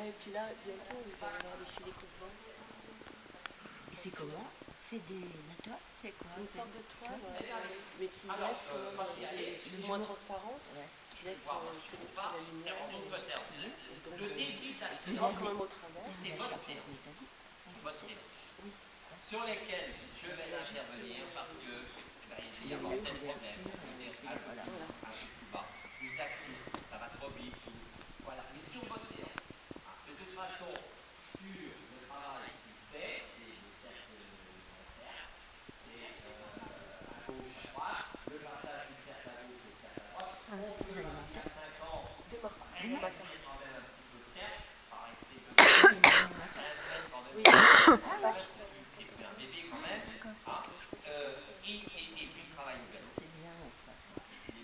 Ouais, et puis là, bientôt, il va y avoir des filets coupe-vent. Et c'est comment? C'est la toile? C'est quoi? C'est une sorte de toile, mais qui laisse quand même plus ou moins transparente, qui laisse pénétrer la lumière. On voit quand même au travers. C'est votre séance sur lesquels je vais intervenir parce que il y a tel problème. Un peu plus bas, plus actif, ça va trop vite. Voilà, mais sur votre séance. De toute façon, sur le travail qu'il fait, les cercles concerts, et à gauche, à droite, le passage du cercle à gauche au cercle à droite, on peut à 5 ans, réinsérer quand même un petit peu le cercle, pas rester de 15 semaines quand même. C'est un bébé quand même. Et puis le travail ouvert. C'est bien ça. Oui,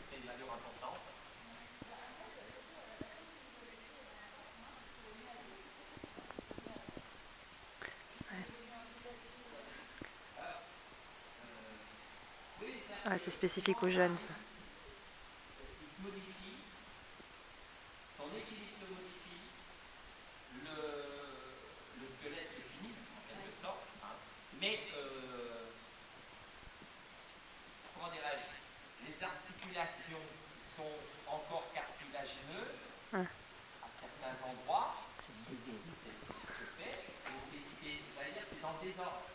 c'est une valeur importante. Ah, c'est spécifique aux jeunes, ça. Il se modifie, son équilibre se modifie, le squelette c'est fini, en quelque sorte, mais comment dirais-je, les articulations qui sont encore cartilagineuses, à certains endroits, c'est ce que fait, et c'est dans le désordre.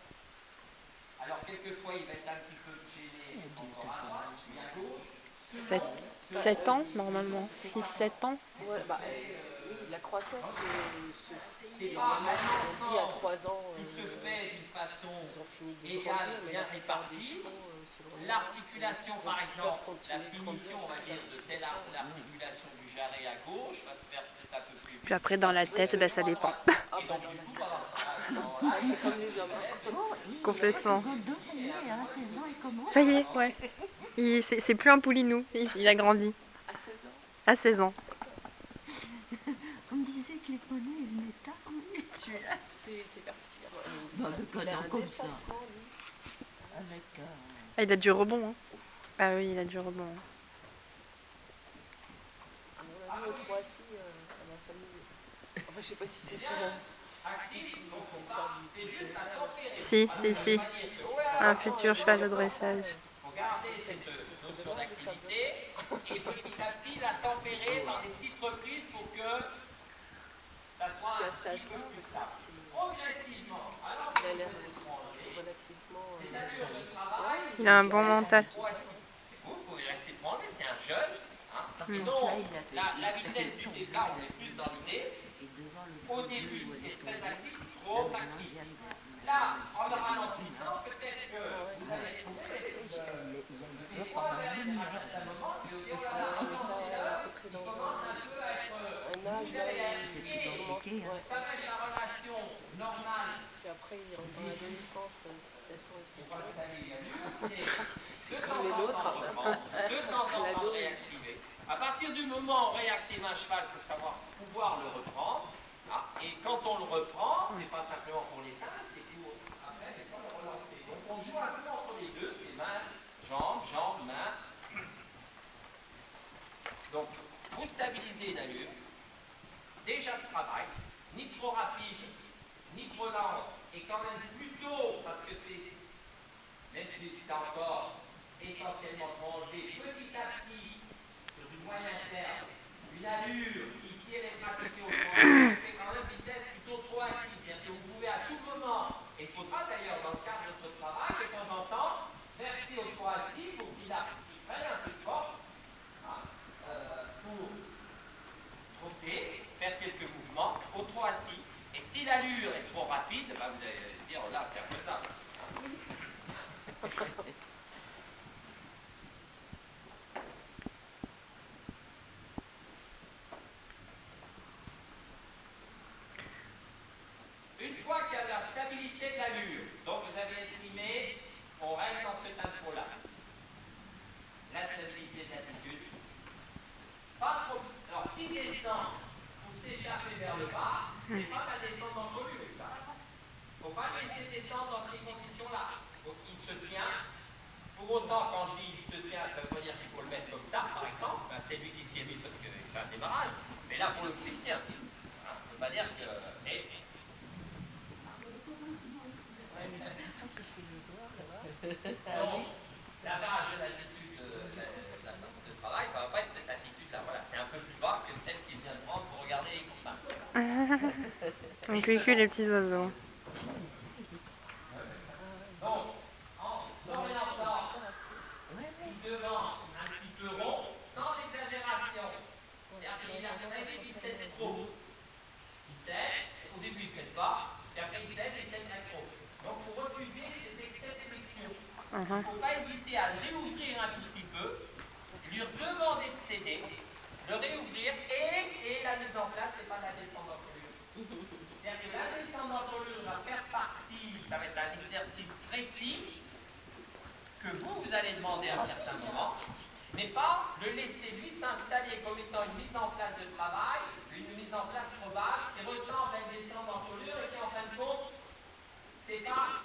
Alors quelquefois il va être un petit peu gêné encore à droite, puis à gauche. 7 ans, normalement. 6-7 ans. Ouais, oui, la croissance se fait normalement, on dit à 3 ans. Qui se fait d'une façon ils ont fini de égale, grandir, mais bien la plupart des répartie. chevaux, selon L'articulation, par exemple, la continuer de finition, on va grandir dire, de telle l'articulation du jarret à gauche va se faire peut-être un peu plus. Puis après, dans la tête, ben, ça dépend. Et donc, du coup, pendant ce temps-là, c'est comme les hommes. Complètement. Goldo, ça y est, à 16 ans, il commence. Ça y est, ouais. C'est plus un poulinou. Il a grandi. À 16 ans. À 16 ans. On me disait que les poneys, ils venaient tard, mais celui-là. C'est particulier. Non, de Il a cadeau un comme ça. déplacement, lui. Avec. Ah, il a du rebond. Hein. Ah oui, il a du rebond. À mon avis, au 3-6, elle va s'amuser. Enfin, je sais pas si c'est sur Si. C'est un futur cheval de dressage. Regardez cette notion d'activité et petit à petit la tempérer par des petites reprises pour que ça soit un petit peu plus stable. Progressivement, alors il a l'air relativement. Il a un bon mental. Vous pouvez rester demandé, c'est un jeune. Et donc, la vitesse du départ, on est plus dans l'idée. Au début, c'était très actif, trop actif. Là, en le ralentissant, peut-être que vous allez trouver des fois, à un moment, il commence un peu à être Un âge, c'est plus compliqué. ça va être la relation normale. Puis après, il rentre dans l'adolescence, 6-7 ans, ils sont pas. C'est comme les autres. De temps en temps, réactiver. À partir du moment où on réactive un cheval, il faut savoir pouvoir le reprendre. Et quand on le reprend, c'est pas simplement pour l'éteindre, c'est pour après le relancer. Donc on joue un peu entre les deux, c'est main, jambe, main. Donc vous stabilisez une allure, déjà de travail, ni trop rapide, ni trop lent, et quand même plutôt, parce que c'est, même si c'est encore essentiellement enlevé, petit à petit, sur du moyen terme, une allure, ici elle est pratiquée au point, elle fait quand même vitesse plutôt trop assise. C'est-à-dire que vous pouvez à tout moment, et il faudra d'ailleurs dans le cadre de votre travail, de temps en temps, verser au point assis pour qu'il prenne un peu de force, pour trotter, faire quelques mouvements au 3 assis. Et si l'allure est trop rapide, vous allez dire, oh là, c'est infaisable. Une fois qu'il y a la stabilité de l'allure, donc vous avez estimé, on reste dans ce tempo-là. La stabilité de l'attitude. Pas trop. Alors, si descend, vous s'échappez vers le bas, c'est pas la descente d'enjolure, ça. Il ne faut pas laisser descendre dans ces conditions-là. Donc, il se tient. Pour autant, quand je dis il se tient, ça ne veut pas dire qu'il faut le mettre comme ça, par exemple. C'est lui qui s'y est mis parce qu'il fait un démarrage. Mais là, pour le coup, il se tient. veut pas dire que... Mais, donc, la base de l'attitude de travail, ça ne va pas être cette attitude-là. Voilà, c'est un peu plus bas que celle qui vient de prendre pour regarder les copains. On cuicule les petits oiseaux. Donc, en orientant devant un petit peu rond, sans exagération. C'est-à-dire qu'il y a un avis qui cède trop. Il cède, au début il ne cède pas, et après il cède trop. Donc, pour refuser cet excès de flexion, il ne faut pas hésiter à le réouvrir un tout petit peu, lui demander de céder, le réouvrir, et la mise en place, ce n'est pas la descente en colure. C'est-à-dire que la descente en colure va faire partie, ça va être un exercice précis, que vous allez demander à certains moments, mais pas le laisser lui s'installer comme étant une mise en place de travail, une mise en place trop basse, qui ressemble à une descente en colure et qui en fin de compte, c'est pas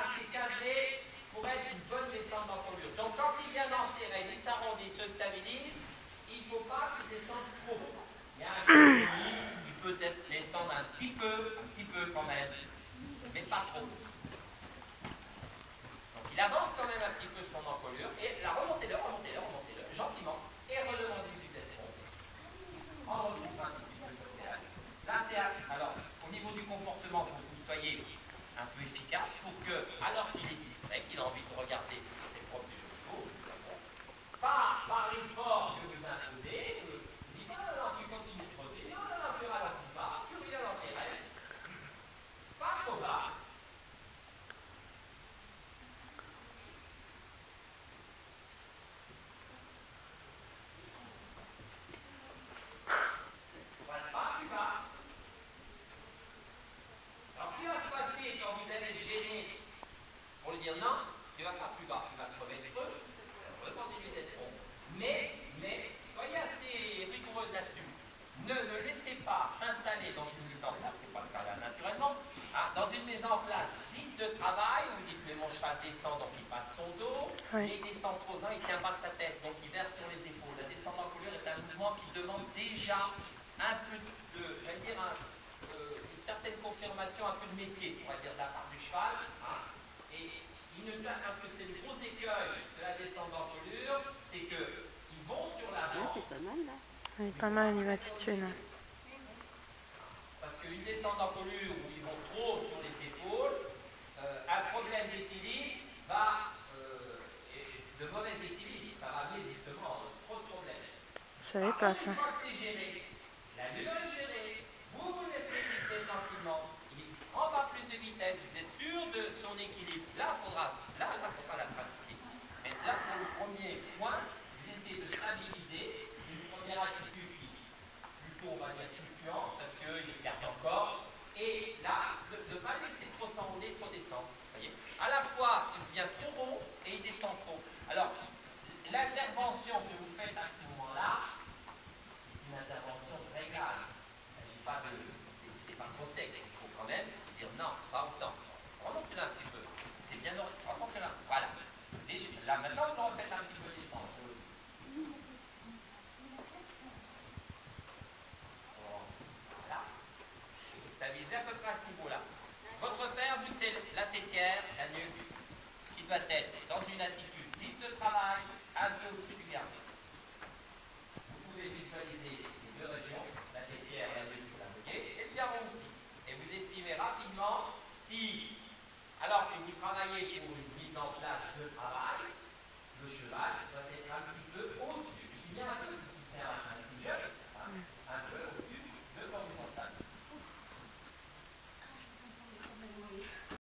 assez cadré pour être une bonne descente en colure. Donc quand il vient dans ses règles, il s'arrondit, il se stabilise, il ne faut pas qu'il descende trop. Il y a un équilibre, il peut peut-être descendre un petit peu quand même, mais pas trop. Il avance quand même un petit peu son encolure et la remontez-le, gentiment, et redemandez-lui d'être rond. En repoussant un petit peu sur ses règles. Là, c'est alors, au niveau du comportement, pour que vous soyez un peu efficace, pour que, alors qu'il est distrait, qu'il a envie de regarder ses propres chevaux, pas par l'effort que vous imposez, vous dites, non, tu continues de trotter, non, tu ralentis pas, tu reviens dans tes règles, pas trop bas. Dire non, tu vas pas plus bas, tu vas se remettre creux, demandez-lui d'être rond. Mais, soyez assez rigoureuse là-dessus. Ne le laissez pas s'installer dans une mise en place, c'est pas le cas là naturellement, hein, dans une mise en place dite de travail, où vous dites mais mon cheval descend donc il passe son dos, mais il descend trop, non il tient pas sa tête, donc il verse sur les épaules. La descente en colure est un mouvement qui demande déjà un peu de, j'allais dire, une certaine confirmation, un peu de métier, on va dire, de la part du cheval. Hein, et ils ne savent parce que c'est le gros écueil de la descente d'encolure, c'est qu'ils vont sur l'avant. C'est pas mal là. Il est pas mal les attitudes. Parce qu'une descente d'encolure où ils vont trop sur les épaules, un problème d'équilibre va, de mauvais équilibre, ça va amener justement trop de problèmes. Je savais pas ça. Une fois que c'est géré, la lure est gérée, vous vous laissez glisser tranquillement. Il ne prend pas plus de vitesse, vous êtes sûr de son équilibre. Là, il faudra la pratiquer. Mais là, pour le premier point, vous essayez de stabiliser une première attitude qui plutôt, on va dire, fluctuante, parce qu'il garde encore. Et là, ne pas laisser trop s'enrouler, trop descendre. Vous voyez, à la fois, il devient trop rond et il descend trop. Alors, l'intervention que vous faites à ce moment-là, c'est une intervention régale. Il ne s'agit pas de... C'est pas trop sec. Il faut quand même dire non, pas autant. Remontez là un petit peu. C'est bien de remontez là. Voilà. Là, maintenant, vous refaites un petit peu d'essence. Voilà. Vous stabilisez à peu près à ce niveau-là. Votre père, vous, c'est la tétière, la nuque, qui doit être dans une attitude dite de travail, un peu au-dessus du garde. Vous pouvez visualiser ces deux régions, la tétière, la nuque, la moquée, et le garrot aussi. Et vous estimez rapidement si, alors que vous travaillez pour une mise en place de travail,